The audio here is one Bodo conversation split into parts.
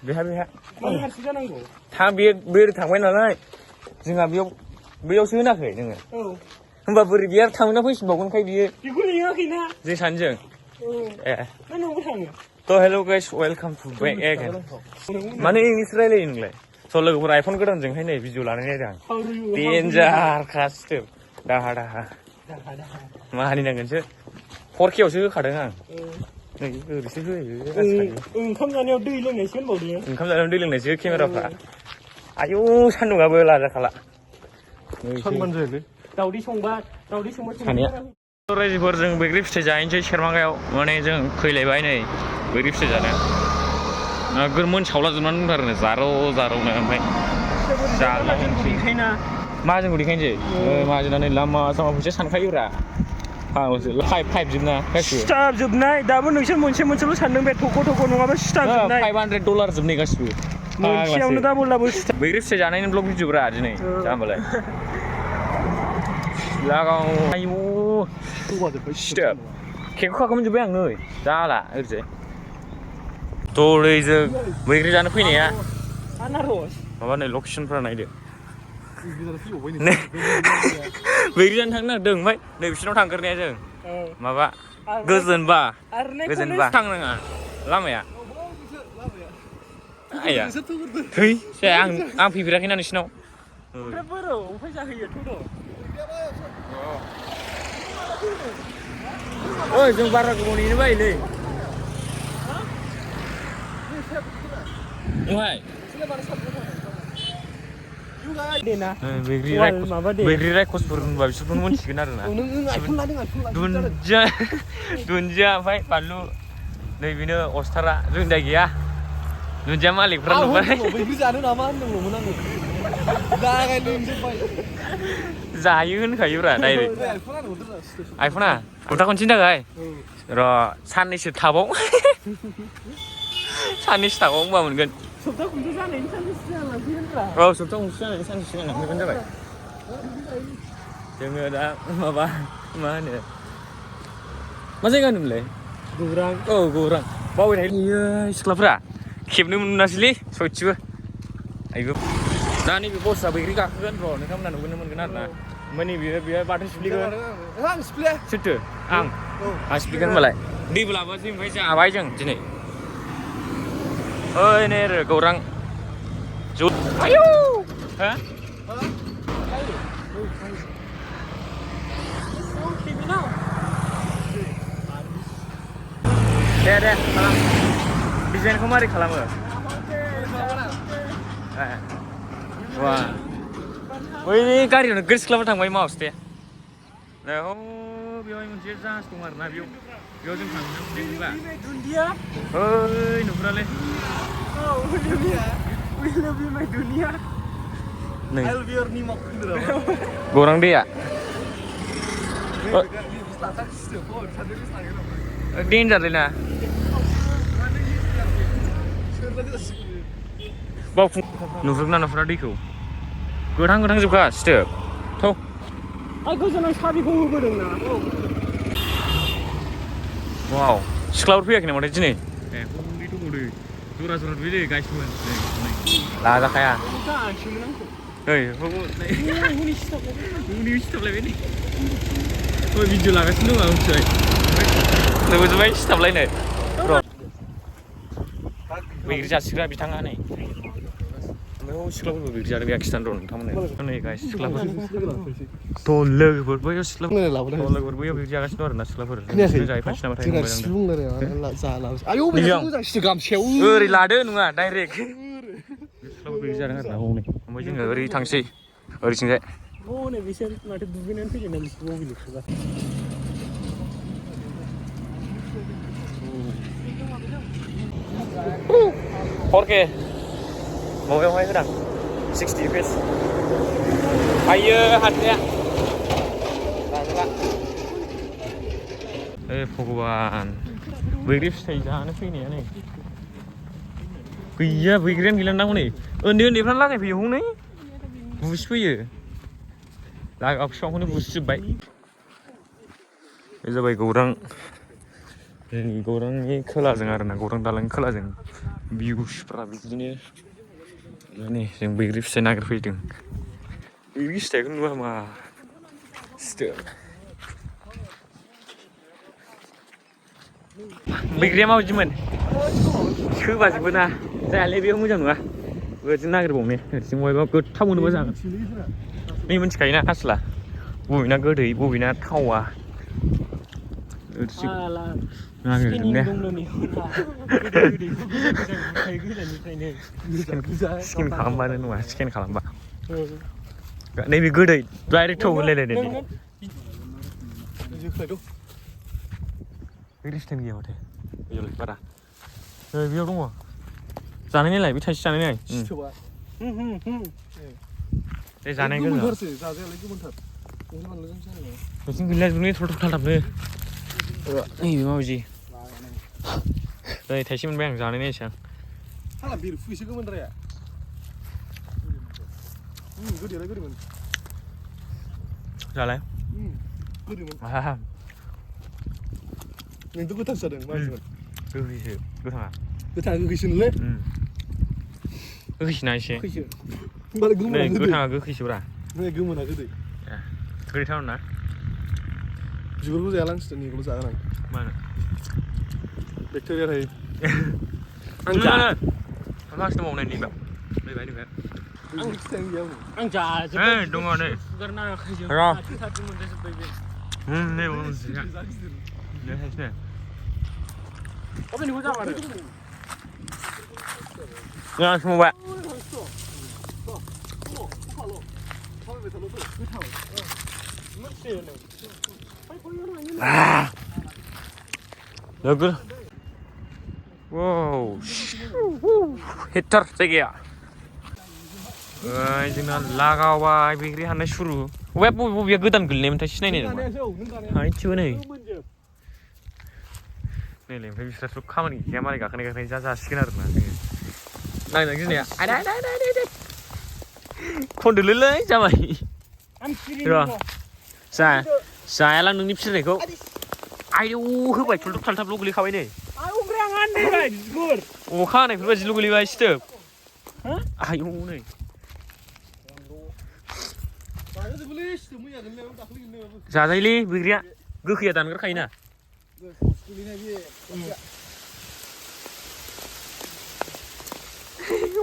बेहा मानो हारसिं जानांगौ बे थांबाय नालाय जोंहा बेयावसो होनाखै नोङो औ होमबा बोरै बियो थांना फैफिनबावगोनखाय बियो बेखौ लिङाखैना जों सानैजों ए ना न'आव थाङो थ' हेल' गाइस वेलकाम टु बेक एगेन माने इंलिस रायलायो नोंलाय स' लोगोफोर आइफन गोदानजोंहाय नै भिडिअ लानाय नायदों आं देन्जार खासथोब दाहा मा हानिनांगोनसो 4K आवसो होखादों आं नै ओरैसो होयो ओंखाम जानायाव दै लोंनायसो होनबावदो ओंखाम जानायाव दै लोंनायसो केमेराफ्रा आयौ सान्दुंआबो लाजाखाला सनमान जायोलै दावदै संबा सानैया रायजोफोर जों बैग्रि फिथाइ जाहैनोसै सेरमांगायाव माने जों फैलायबाय नै बैग्रि फिथाइ जानो नोगोर मोनसावला जोबनानै दंथारो जारौनो ओमफ्राय माहाजोनखौ देखायनोसै माहाजोनानै लामा सामा फैसा सानखायोब्रा फाइभ जोबना गासिबो स्टाफ जोबनाय दाबो नोंसोर मोनसेल' सानदों बे थख' नङाबा स्टाफ जोबनाय $500 जोबनाय गासिबो मोनसेयावनो डाबल बैग्रि फिथाइ जानायनि ब्लग भिडिअब्रा दिनै जा होमबालाय आयौ स्टेप केकखौ खालामजोब्बाय आं नै जाला ओरैजाय जों बैग्रि जानो फैनाया माबा नै लकेसनफ्रा नायदो बैग्रि जानो थांनो नागिरदों ओमफ्राय नै बिसोरनाव थांग्रोनाया जों माबा गोजोनबा थांनाङा लामाया आया थै जाया आं फैफेराखैना नोंसिनाव ओइ जों बारा गोबाव नेनो बायोलै बैग्रि रायखसफोर होनबा बिसोरखौनो मोनथिगोन आरोना दुन्दिया ओमफ्राय बानलु नै बेनो अस्टारा जोंदा गैया दुन्दिया मालिकफ्रा नुबाय बैग्रि जानो नामा होनदोंमोन आङो जायो होनखायोब्रा डाइरेक्ट आइफना गथा खनसेनि थाखाय र' साननैसो थाबाव होनबा मोनगोन सप्ता खनसे जानायनि सानसे सिगां लांफैगोनब्रा औ सप्ता खनसे जानायनि सानसे सिगां लांफैबानो जाबाय जोङो दा माबा मा होनो मा जायगा होनोमोनलाय गौरां औ गौरां बावबाय थायो सिख्लाफ्रा खेबनो मोनासैलै सयथिबो आयौ दा नैबे बसआ बैग्रि गाखोगोन र' नोंथांमोना नुगोन मोनगोन आरोना ओमफ्राय नैबे बाथौ सिफ्लिगोन सोरथो आं सिफ्लिगोन होनबालाय दैबो लाबोसै ओमफ्राय जाबाय जों दिनै ओइ नै आरो गौरां आयौ हा दे खालाम डिजाइनखौ मारै खालामो वा बै गारियावनो गोर सिख्लाफोर थांबाय मावस दे बेवहाय मोनसे जाहाज दं आरोना बेयाव जों थांनो मोनबा ओइ नुफुरालै गौरां दैया डेन्जारलै ना बावफुं नुहुरा दैखौ गोथां जोबखा सिथोब थौ गोजानाव साबिखौ होबोदों ना वाव सिख्लाफोर फैयाखै नामाथाय दिनै जरा दुगैदो गासिबो लाजाखाया सिथाबलायबाय नै भिडिअ लागासिनो दं आं मिथिबाय नुजोबबाय सिथाबलायनो र' बैग्रि जासिग्रा बिथाङा नै बेयाव सिख्लाफोरखौ बैग्रि जानो गैया खिथानो र' नोंथांमोननो नै गाय सिख्लाफोर लोगोफोर बैयाव बैग्रि जागासिनो दं आरोना सिख्लाफोर जाहैफानोसै नामाथाय ओरै लादो नङा डाइरेक्ट सिख्लाफोर बैग्रि जादों आरोना हनै ओमफ्राय जोङो ओरै थांसै ओरैथिंजाय बिसोर माथो दुगैनानै फैदों बिसोर Jorge माबायावहाय होदां 60 FPS आयो हाथाया भगबान बैग्रि फिथाइ जानो फैनाया नै गैया बैग्रियानो गैला नांगौ नै उन्दैफ्रानो लागायफैयो हनै बुसिफैयो लागाव बिफांखौनो बुसिजोब्बाय बे जाबाय गौरांनि खोलाजों आरोना गौरां दालांनि खोलाजों भिउसफ्रा बिदिनो माने जों बैग्रि फिथाइ नागिरफैदों बैग्रि फिथाइखौ नुवा मा बैग्रिया माबायदिमोन सोबाजोबो ना जायालै बेयाव मोजां नङा ओरैजों नागिरबावनो ओरैजों बहायबा गोथाव मोनोबा जागोन नै मिथिखायोना आसला बबेना गोदै बबेना थावा स्केन खालामबानो नङा स्केन खालामबा नैबे गोदै डाइरेक्ट थाव होनलायलायदों रिस्टेन गैया माथो बेयावलाय बारा बेयाव दङ जानाय नायलाय बे थाइसे जानाय नाय बे जानाय गोजा नोंसिनि गैला जुनि थल थाबनो नैबे माबायदि नै थाइसे मोनबाय आं जानाय नायसै आं हाला बिरफुइसो गोमोनद्राया गोदैलाय गोदैमोन जालाय गोदैमोन नोंथ' गोथांसो जादों माबायदिमोन गोखैसो गोथाङा गोखैसोनोलै गोखैसोना एसे गोमोना गोथाङा गोखैसोब्रा नै गोमोना गोदै गोदैथार ना बिगुरखौ जायालांसिगोन नैखौल' जागोन आं मानो बेक्टेरिया थायो माखासे दंबावो नै नैबा आं जाजोब्बाय दङ नै अबेनिखौ जामारो संबाय लोगो wow हिटार जायगाया जोंना लागावबाय बैग्रि हाननाय सुरु बबेया गोदान गोलैनायमोनथाय सिनायनाय नङा हायथिबो नै नैलाय ओमफ्राय बिस्राथ' खामानि गैखाया मालाय गाखोनाय जा जासिगोन आरोना जोङो नायनानै गिनाया खनदोलै जाबाय र' जायालां नोंनि फिसिनायखौ आयौ होबाय थुलथुब थालथाबल' गोलैखाबाय नै अखा हानायफोरबायदिल' गोलैबाय सिथोब आयौ नै जाजायोलै बैग्रिया गोखैया दानगारखायोना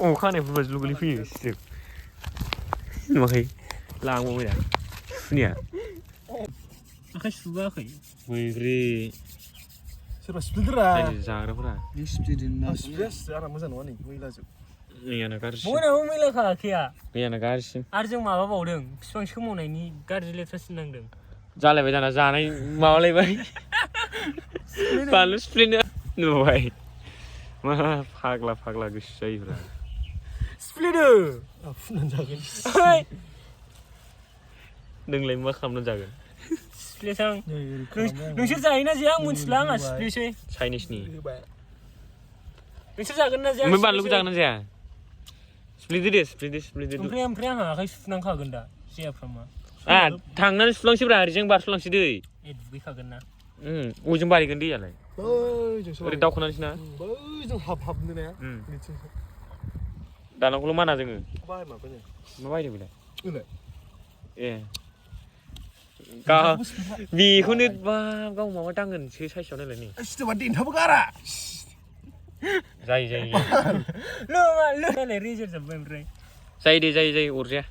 अखा हानायफोरबायदिल' गोलैफैयो सिथोब नुवाखै लांबावबाय दा सुनिया आखाय सुबाखै बैग्रि सोरबा सिफ्लेदोरा जाग्राफोरा आरा मोजां नङा नै मैलाजोब मैयाना गाज्रिसिन बयनाबो मैलाखा आखाया मैयाना गाज्रिसिन आरो जों माबाबावदों बिफां सोमावनायनि गाज्रि लेथ्रासिन नांदों जालायबाय दाना जानाय माबालायबाय बानलु सिफ्लेनो नुबाय मा फाग्ला गोसो जायोब्रा सिफ्लेदो फुननानै जागोन नोंलाय मा खालामनानै जागोन सिफ्लेसां नोंसोर जायोना जाया आं मिथिला आंहा सिफ्लेसै चाइनिसनि नोंसोर जागोन ना जाया ओमफ्राय बानलुखौ जागोन ना जाया सिफ्लेदो ओमफ्राय आंहा आखाय सुनांखागोन दा जायाफ्रामा थांनानै सुलांसैब्रा ओरैजों बारस'लांसै दै दुगैखागोन ना अजों बारिगोन दैयालाय ओरै दावखोनानैसो ना बैजों हाबनो ना दानांगौल' माना जोङो मा बायदों बेलाय ए बेखौनो गाव माबा दांगोनसो साइसआव नायलाय नै सिथोबा देन्थाबो गारा जायो नायलाय रेजेर जोब्बाय ओमफ्राय जायो अरजाया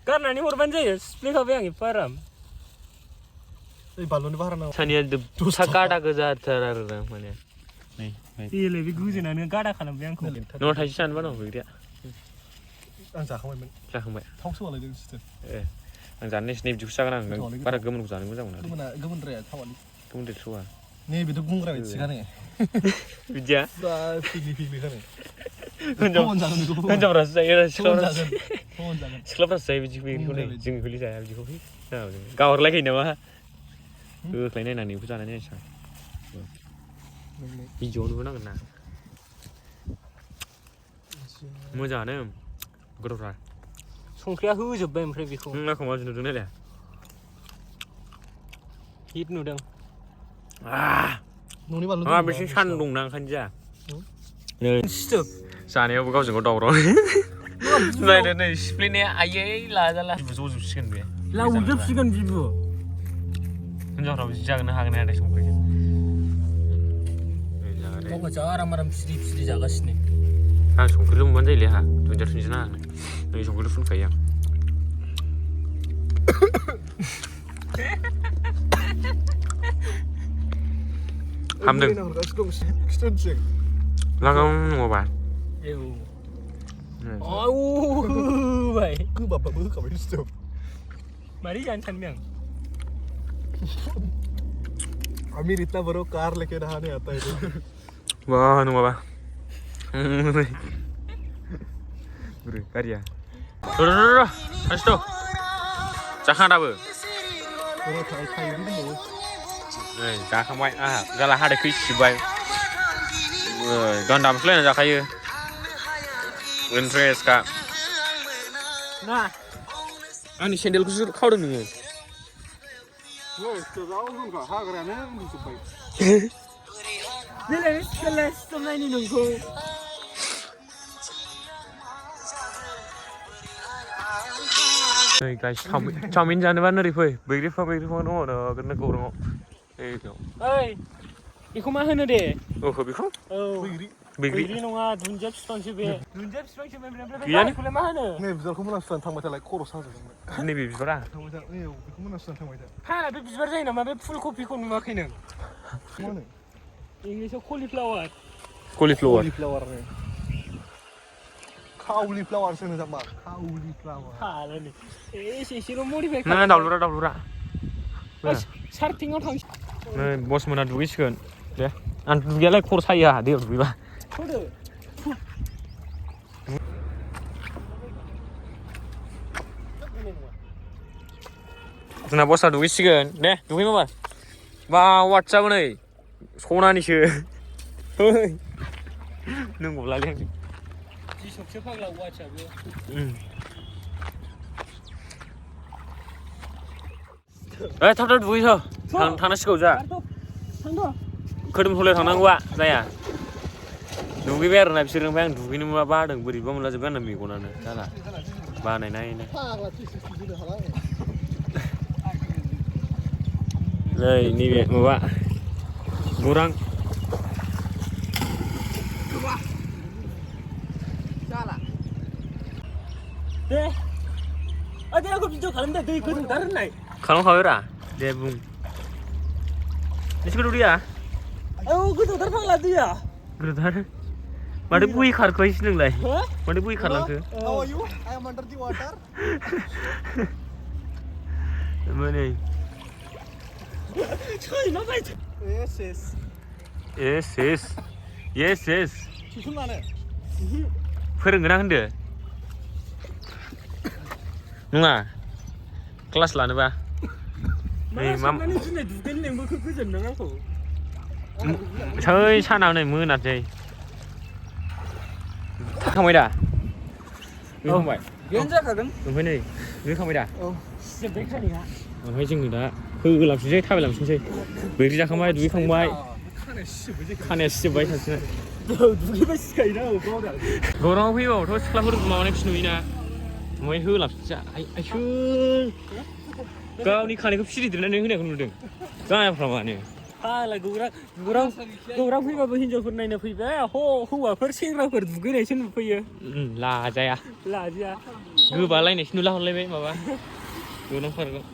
गारनानै हरबानो जायो सिफ्लेखाबाय आं एफा आराम बानलुनि बारा नांगौ सानिया दसा गादा गोजाथार आरो ना माने बेलाय बे गोजोनानो गादा खालामबाय आंखौ न'आव थाइसे जानोबा दं बैग्रिया आं जाखांबाय थाव सोलायदों सिथोब आं जानो सिनाय बिदिखौ जागोन आं बारा गोमोनखौ जानो मोजां मोना गोमोनद्राया थावालै गोमोनद्राय थ्र'आ नै बेथ' गुंग्रा बायदिसो गाने बिदिया फिग्लिखानो हिनजावफ्रासो जायो सिख्लाफ्रासो जायो बिदिखौ बैग्रिखौ नै जों बेखौलै जाया बिदिखौ गावहरलायखायो नामा होख्लाय नायनानै बेखौ जानाय नायनोसै भिडिअ'आव नुबो नांगोन ना मोजाङानो गोथावथार संख्रिया होजोब्बाय ओमफ्राय बेखौ नाखौ माबायदि नुदों नायलाय हिट नुदों न'नि बानलु बेसे सान्दुं दंना ओंखायनो जाया नै सिथोब जानायावबो गावजों गाव दावराव नायनो नै सिफ्लेनाया आयै लाजाला ज'जोबसिगोन बे लावजोबसिगोन बिबु हिनजावफ्राबो जि जागोन ना हागोन हाया संख्रिजों गावबा आराम फिरि फिरि जागासिनो आं संख्रिल' मोनबानो जायोलै आंहा दुन्दिया थुन्दिया नाङा नै संख्रिल' फुनखायो आं हामदों लागाव नङाबा होबाय गोबाबाबो होखाबाय सिथोब मारै जानो सानदों आं आमिर इतना बड़ो कार लेके नहाने आता है wah nunggu apa bro karya tuh kasih tuh jangan apa jangan main galah ada fish bay gandam selain aja kayu interest kak nah ini sendal kusur kau dong nih Jelas sama ini nunggu. Hey guys, camin jangan mana nih, bwigri nong, kena Gworang. Hey, iku mah hene deh. Oh, biku? Oh, bwigri nonga dunjab spangsi be. Dunjab spangsi be bener-bener. Iya nih? Kuliah mana? nih bisa kamu langsung tanggung jawab koros saja Ini bibis berah. tanggung jawab nih kamu langsung tanggung jawab Ha, be bisbar zain nama be full kopi kon makin. mana English cauliflower. Cauliflower. nih cauliflower sih nih sama cauliflower Ha, nih. Siro mau di Nah, daulura. Sartingau tang. Nah, bos mana dugiskan, ya? Antu dia lagi kurus saya, dia berubah. Kode. Nah, bos ada dugiskan, deh, dugi apa? WhatsApp nih, sekolah nih sih. Nunggu lagi. Siapa yang WhatsApp ya? थाब दुगैसो थांनांसिगौ जा खोदोमथलायाव थांनांगौआ जाया दुगैबाय आरोना बिसोर ओमफ्राय आं दुगैनो मोनबा बादों बोरैबा मोनलाजोब्बाय आंना मेगनानो जाला बानायनायनो नै नैबे माबा गौरां deh ada aku video kalian dah dari gedung taruh naik खालामखाबाय रा दे बुं एसे गोदौ oh gedung taruh lah dia गोदौथार माथो बुहि खारखोहायसो नोंलाय माथो बुहि खारलांखो how are you I am under the water मोनै Coy, no baik. yes susun mana फोरोंगोन आं होनदो नङा क्लास लानोबा नै मा दिनै दुगैनो लेंबोखो गोजोनदों आंखौ सै सानाव नै मोनासै थांबाय दा दुगैखांबाय बेनो जाखागोन ओमफ्राय नै दुगैखांबाय दा जोब्बाय खानाया ओमफ्राय जोङो दा होलांफिनसै थाबायलांफिनसै बैग्रि जाखांबाय दुगैखांबाय खानाया सिजोब्बाय सासेना दुगैबा सिखायोना गौराङाव फैबाबोथ' सिख्लाफोर माबानायखौसो नुयोना ओमफ्राय होलांफिनसै आइसोर गावनि खानायखौ फिरिदेरनानै होनायखौ नुदों जायाफ्रा मानो फाला गौरां फैबाबो हिनजावफोर नायनो फैबाय हौवाफोर सेंग्राफोर दुगैनायसो नुफैयो लाजाया लाजिया गोबालायनायसो नुला हरलायबाय माबा गौरां पार्कआव